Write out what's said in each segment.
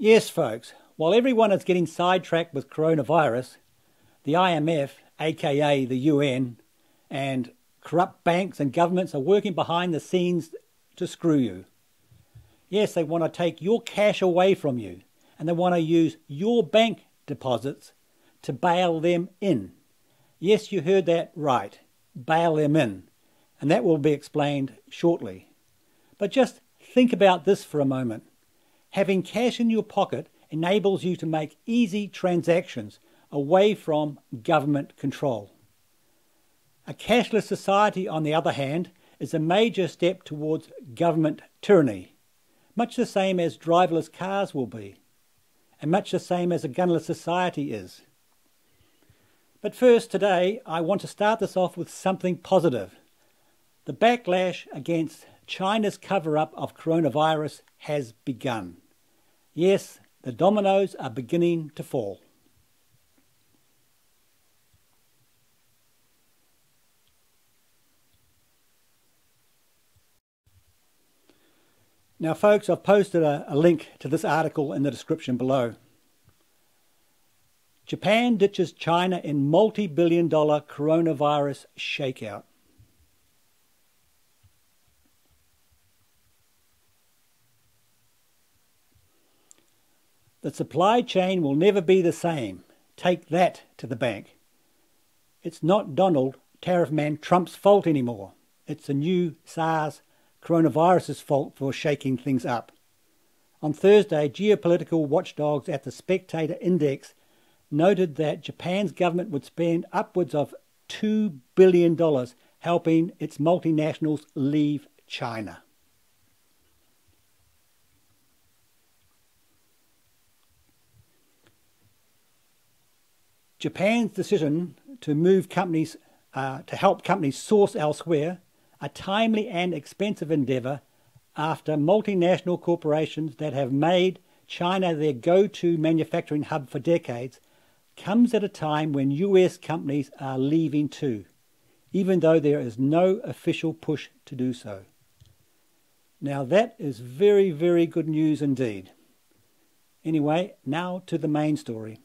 Yes, folks, while everyone is getting sidetracked with coronavirus, the IMF, aka the UN, and corrupt banks and governments are working behind the scenes to screw you. Yes, they want to take your cash away from you, and they want to use your bank deposits to bail them in. Yes, you heard that right, bail them in, and that will be explained shortly. But just think about this for a moment. Having cash in your pocket enables you to make easy transactions away from government control. A cashless society, on the other hand, is a major step towards government tyranny, much the same as driverless cars will be, and much the same as a gunless society is. But first, today, I want to start this off with something positive. The backlash against China's cover-up of coronavirus has begun. Yes, the dominoes are beginning to fall. Now, folks, I've posted a link to this article in the description below. Japan ditches China in multi-billion-dollar coronavirus shakeout. The supply chain will never be the same. Take that to the bank. It's not Donald, tariff man Trump's fault anymore. It's the new SARS coronavirus's fault for shaking things up. On Thursday, geopolitical watchdogs at the Spectator Index noted that Japan's government would spend upwards of $2 billion helping its multinationals leave China. Japan's decision to move companies, to help companies source elsewhere, a timely and expensive endeavour after multinational corporations that have made China their go-to manufacturing hub for decades, comes at a time when US companies are leaving too, even though there is no official push to do so. Now that is very, very good news indeed. Anyway, now to the main story.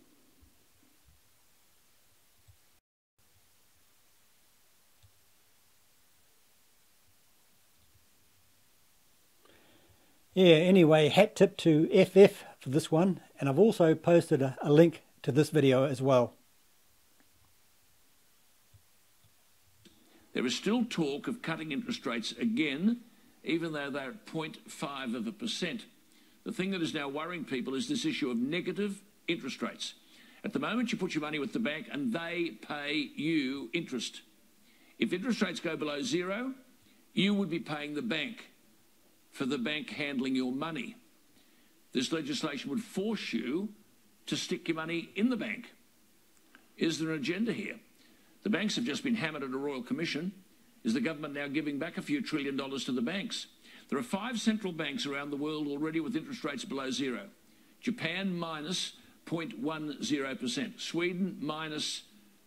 Yeah, anyway, hat tip to FF for this one, and I've also posted a link to this video as well. There is still talk of cutting interest rates again, even though they're at 0.5%. The thing that is now worrying people is this issue of negative interest rates. At the moment, you put your money with the bank and they pay you interest. If interest rates go below zero, you would be paying the bank for the bank handling your money. This legislation would force you to stick your money in the bank. Is there an agenda here? The banks have just been hammered at a royal commission. Is the government now giving back a few $1 trillion to the banks? There are 5 central banks around the world already with interest rates below zero. Japan minus 0.10%, Sweden minus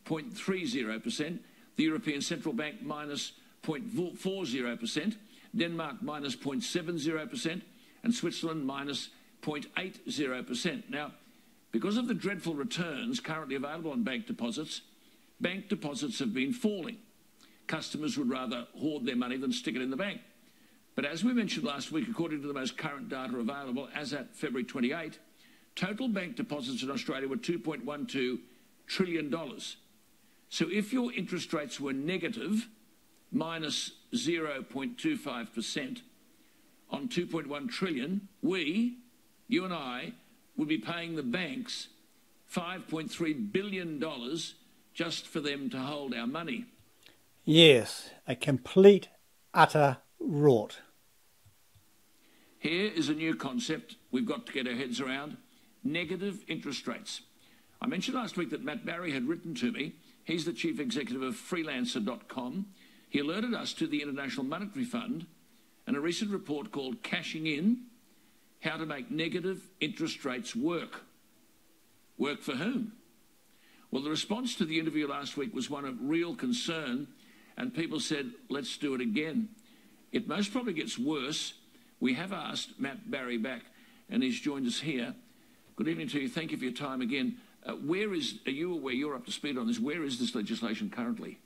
0.30%, the European Central Bank minus 0.40%, Denmark minus 0.70%, and Switzerland minus 0.80%. Now, because of the dreadful returns currently available on bank deposits have been falling. Customers would rather hoard their money than stick it in the bank. But as we mentioned last week, according to the most current data available, as at February 28, total bank deposits in Australia were $2.12 trillion. So if your interest rates were negative, minus 0.25% on 2.1 trillion, you and I, would be paying the banks $5.3 billion just for them to hold our money. Yes, a complete, utter rort. Here is a new concept we've got to get our heads around: negative interest rates. I mentioned last week that Matt Barry had written to me. He's the chief executive of freelancer.com. He alerted us to the International Monetary Fund and a recent report called Cashing In: How to Make Negative Interest Rates Work. Work for whom? Well, the response to the interview last week was one of real concern, and people said, let's do it again. It most probably gets worse. We have asked Matt Barry back, and he's joined us here. Good evening to you. Thank you for your time again. Are you aware, you're up to speed on this, where is this legislation currently?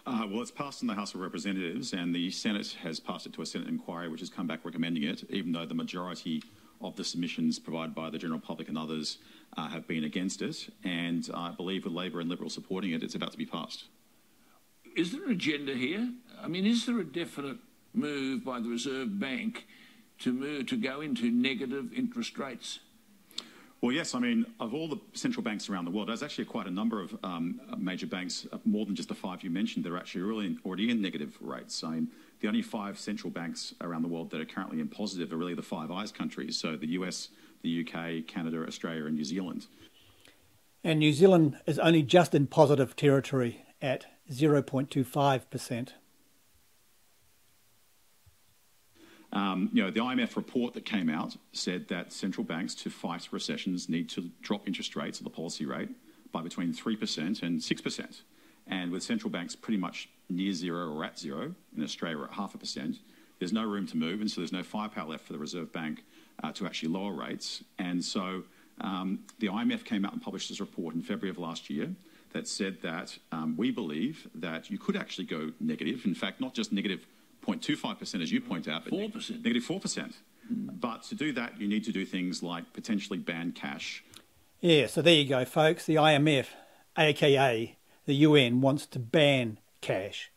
Well, it's passed in the House of Representatives, and the Senate has passed it to a Senate inquiry, which has come back recommending it, even though the majority of the submissions provided by the general public and others have been against it. And I believe with Labor and Liberal supporting it, it's about to be passed. Is there an agenda here? I mean, is there a definite move by the Reserve Bank to go into negative interest rates? Well, yes. I mean, of all the central banks around the world, there's actually quite a number of major banks, more than just the five you mentioned, that are actually already in negative rates. I mean, the only five central banks around the world that are currently in positive are really the Five Eyes countries, so the US, the UK, Canada, Australia and New Zealand. And New Zealand is only just in positive territory at 0.25%. The IMF report that came out said that central banks, to fight recessions, need to drop interest rates at the policy rate by between 3% and 6%. And with central banks pretty much near zero or at zero, in Australia at 0.5%, there's no room to move, and so there's no firepower left for the Reserve Bank to actually lower rates. And so the IMF came out and published this report in February of last year that said that we believe that you could actually go negative. In fact, not just negative 0.25%, as you point out, but 4%. Negative 4%. But to do that, you need to do things like potentially ban cash. Yeah, so there you go, folks. The IMF, aka the UN, wants to ban cash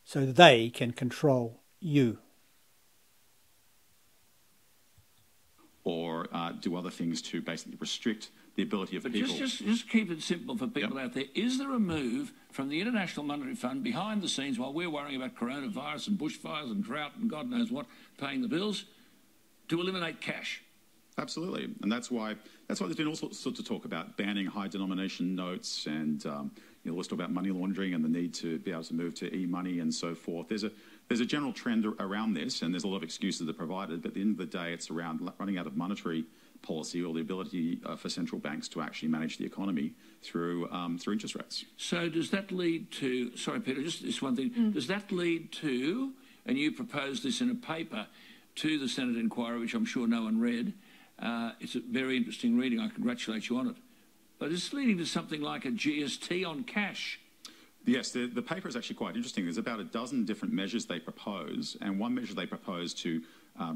so they can control you. Or do other things to basically restrict the ability of people. Just keep it simple for people out there. Is there a move from the International Monetary Fund behind the scenes while we're worrying about coronavirus and bushfires and drought and God knows what, paying the bills, to eliminate cash? Absolutely, and that's why there's been all sorts of talk about banning high denomination notes, and let's talk about money laundering and the need to be able to move to e-money and so forth. There's a general trend around this, and there's a lot of excuses that are provided. But at the end of the day, it's around running out of monetary policy or the ability for central banks to actually manage the economy through interest rates. So does that lead to? Sorry, Peter, just this one thing. Does that lead to? And you proposed this in a paper to the Senate inquiry, which I'm sure no one read. It's a very interesting reading. I congratulate you on it. But it's leading to something like a GST on cash. Yes, the paper is actually quite interesting. There's about a dozen different measures they propose, and one measure they propose to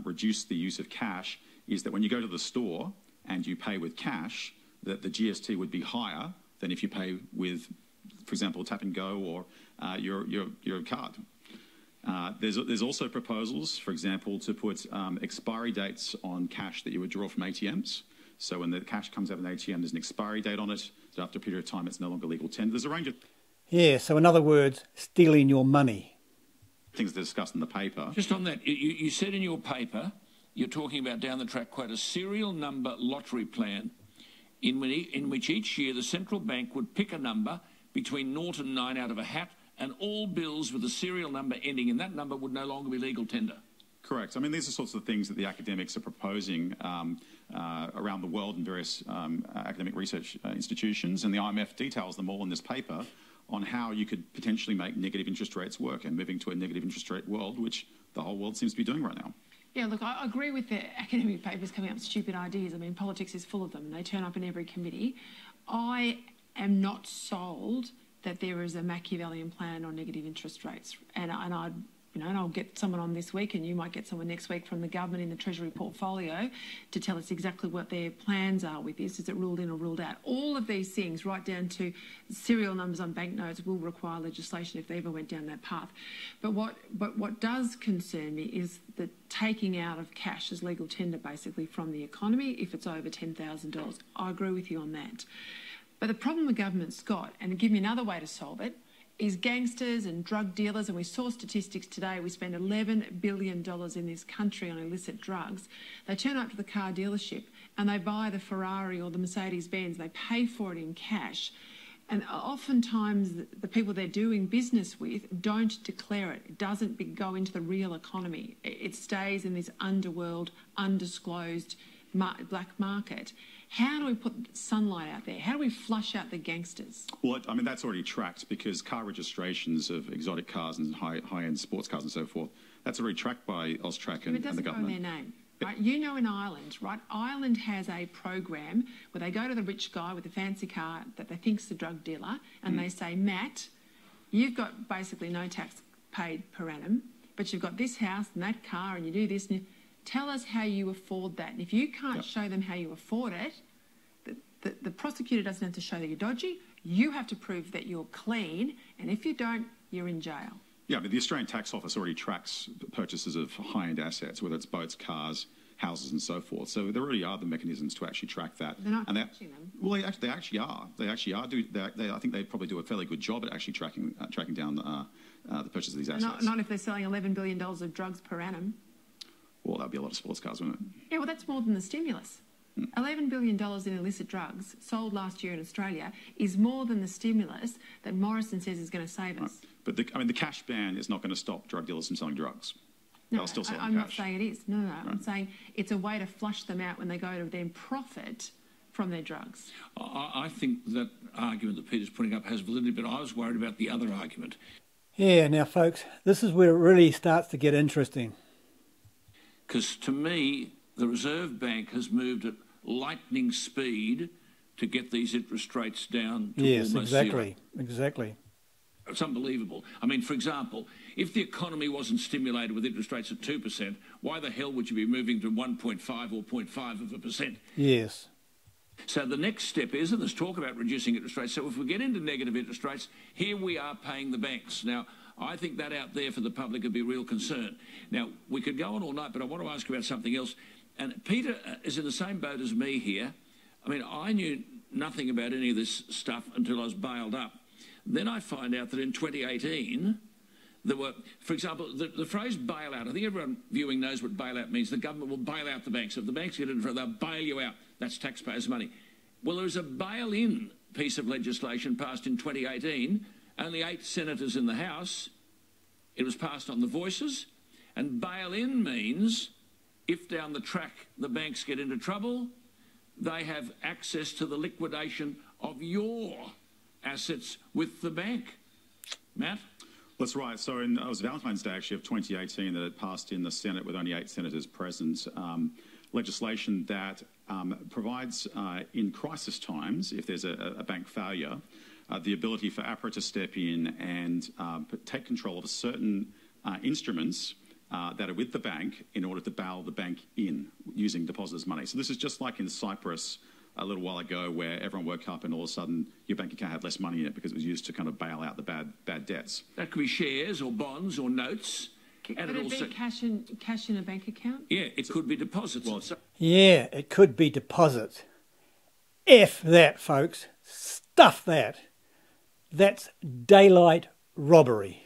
reduce the use of cash is that when you go to the store and you pay with cash, that the GST would be higher than if you pay with, for example, tap and go or your card. There's also proposals, for example, to put expiry dates on cash that you would draw from ATMs. So when the cash comes out of an ATM, there's an expiry date on it. So after a period of time, it's no longer legal tender. There's a range of... Yeah, so in other words, stealing your money. Things they're discussed in the paper. Just on that, you said in your paper, you're talking about down the track, quote, a serial number lottery plan in which each year the central bank would pick a number between 0 and 9 out of a hat, and all bills with a serial number ending in that number would no longer be legal tender. Correct. I mean, these are sorts of things that the academics are proposing around the world in various academic research institutions, and the IMF details them all in this paper on how you could potentially make negative interest rates work and moving to a negative interest rate world, which the whole world seems to be doing right now. Yeah, look, I agree with the academic papers coming up with stupid ideas. I mean, politics is full of them, and they turn up in every committee. I am not sold that there is a Machiavellian plan on negative interest rates, and I'll get someone on this week, and you might get someone next week from the government in the Treasury portfolio to tell us exactly what their plans are with this. Is it ruled in or ruled out? All of these things, right down to serial numbers on banknotes, will require legislation if they ever went down that path. But what does concern me is the taking out of cash as legal tender, basically, from the economy if it's over $10,000. I agree with you on that. But the problem the government's got, and give me another way to solve it, is gangsters and drug dealers. And we saw statistics today. We spend $11 billion in this country on illicit drugs. They turn up to the car dealership and they buy the Ferrari or the Mercedes-Benz. They pay for it in cash. And oftentimes the people they're doing business with don't declare it. It doesn't go into the real economy. It stays in this underworld, undisclosed black market. How do we put sunlight out there? How do we flush out the gangsters? Well, I mean, that's already tracked because car registrations of exotic cars and high-end sports cars and so forth, that's already tracked by AUSTRAC and the government. It doesn't go in their name. Right? You know, in Ireland, right? Ireland has a program where they go to the rich guy with the fancy car that they think's the drug dealer, and they say, Matt, you've got basically no tax paid per annum, but you've got this house and that car, and you do this. And tell us how you afford that. And if you can't show them how you afford it, the prosecutor doesn't have to show that you're dodgy. You have to prove that you're clean, and if you don't, you're in jail. Yeah, but the Australian Tax Office already tracks purchases of high-end assets, whether it's boats, cars, houses, and so forth. So there already are the mechanisms to actually track that. They're not catching them. Well, they actually are. They actually are. I think they probably do a fairly good job at actually tracking down the purchase of these assets. Not if they're selling $11 billion of drugs per annum. Well, that'd be a lot of sports cars, wouldn't it? Yeah, well, that's more than the stimulus. $11 billion in illicit drugs sold last year in Australia is more than the stimulus that Morrison says is going to save us. Right. But the cash ban is not going to stop drug dealers from selling drugs. No, They'll still sell I'm cash. not saying it is. No. Right. I'm saying it's a way to flush them out when they go to then profit from their drugs. I think that argument that Peter's putting up has validity, but I was worried about the other argument. Yeah, now, folks, this is where it really starts to get interesting. Because to me, the Reserve Bank has moved at lightning speed to get these interest rates down to almost zero. Exactly. It's unbelievable. I mean, for example, if the economy wasn't stimulated with interest rates at 2%, why the hell would you be moving to 1.5 or 0.5%? Yes. So the next step is, and there's talk about reducing interest rates, so if we get into negative interest rates, here we are paying the banks. Now, I think that out there for the public would be a real concern. Now, we could go on all night, but I want to ask you about something else. And Peter is in the same boat as me here. I mean, I knew nothing about any of this stuff until I was bailed up. Then I find out that in 2018, there were, for example, the phrase bailout. I think everyone viewing knows what bailout means. The government will bail out the banks. If the banks get in trouble, they'll bail you out. That's taxpayers' money. Well, there was a bail-in piece of legislation passed in 2018. Only 8 senators in the House. It was passed on the voices. And bail-in means if down the track the banks get into trouble, they have access to the liquidation of your assets with the bank. Matt? That's right. So it was Valentine's Day, actually, of 2018 that it passed in the Senate with only 8 senators present. Legislation that provides, in crisis times, if there's a bank failure, the ability for APRA to step in and take control of certain instruments that are with the bank in order to bail the bank in using depositors' money. So this is just like in Cyprus a little while ago where everyone woke up and all of a sudden your bank account had less money in it because it was used to kind of bail out the bad debts. That could be shares or bonds or notes. Could it be cash in a bank account? Yeah, it could be deposits. Well, Yeah, it could be deposits. F that, folks. Stuff that. That's daylight robbery.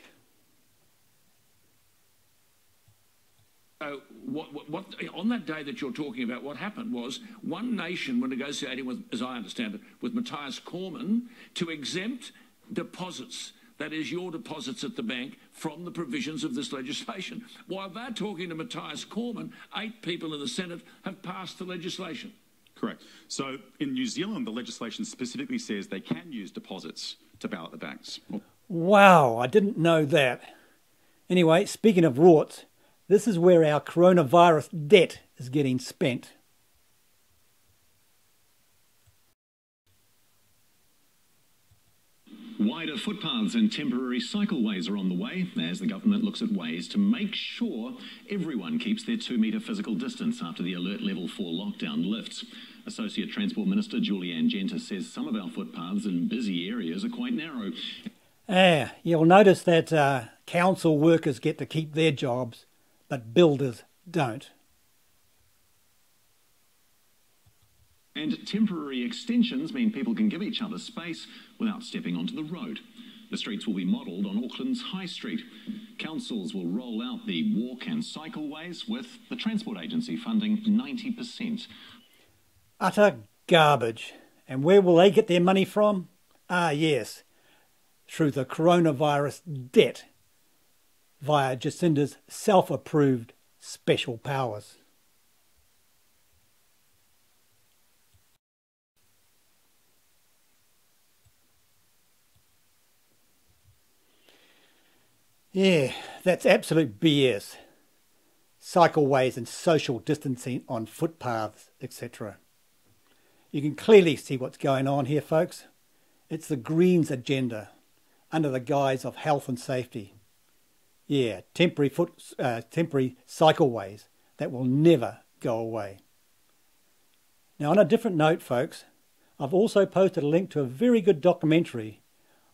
So what on that day that you're talking about, what happened was one nation were negotiating with, as I understand it, with Matthias Cormann to exempt deposits, that is your deposits at the bank, from the provisions of this legislation. While they're talking to Matthias Cormann, 8 people in the Senate have passed the legislation. Correct. So in New Zealand, the legislation specifically says they can use deposits to bail out the banks. Wow, I didn't know that. Anyway, speaking of rorts, this is where our coronavirus debt is getting spent. Wider footpaths and temporary cycleways are on the way as the government looks at ways to make sure everyone keeps their 2-metre physical distance after the alert level 4 lockdown lifts. Associate Transport Minister Julianne Genter says some of our footpaths in busy areas are quite narrow. You'll notice that council workers get to keep their jobs, but builders don't. And temporary extensions mean people can give each other space without stepping onto the road. The streets will be modelled on Auckland's High Street. Councils will roll out the walk and cycleways with the Transport Agency funding 90%. Utter garbage. And where will they get their money from? Yes, through the coronavirus debt via Jacinda's self-approved special powers. Yeah, that's absolute BS. cycleways and social distancing on footpaths, etc. You can clearly see what's going on here, folks. It's the Greens agenda under the guise of health and safety. Yeah, temporary cycleways that will never go away. Now, on a different note, folks, I've also posted a link to a very good documentary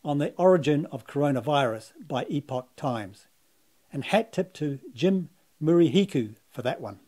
on the origin of coronavirus by Epoch Times. And hat tip to Jim Murihiku for that one.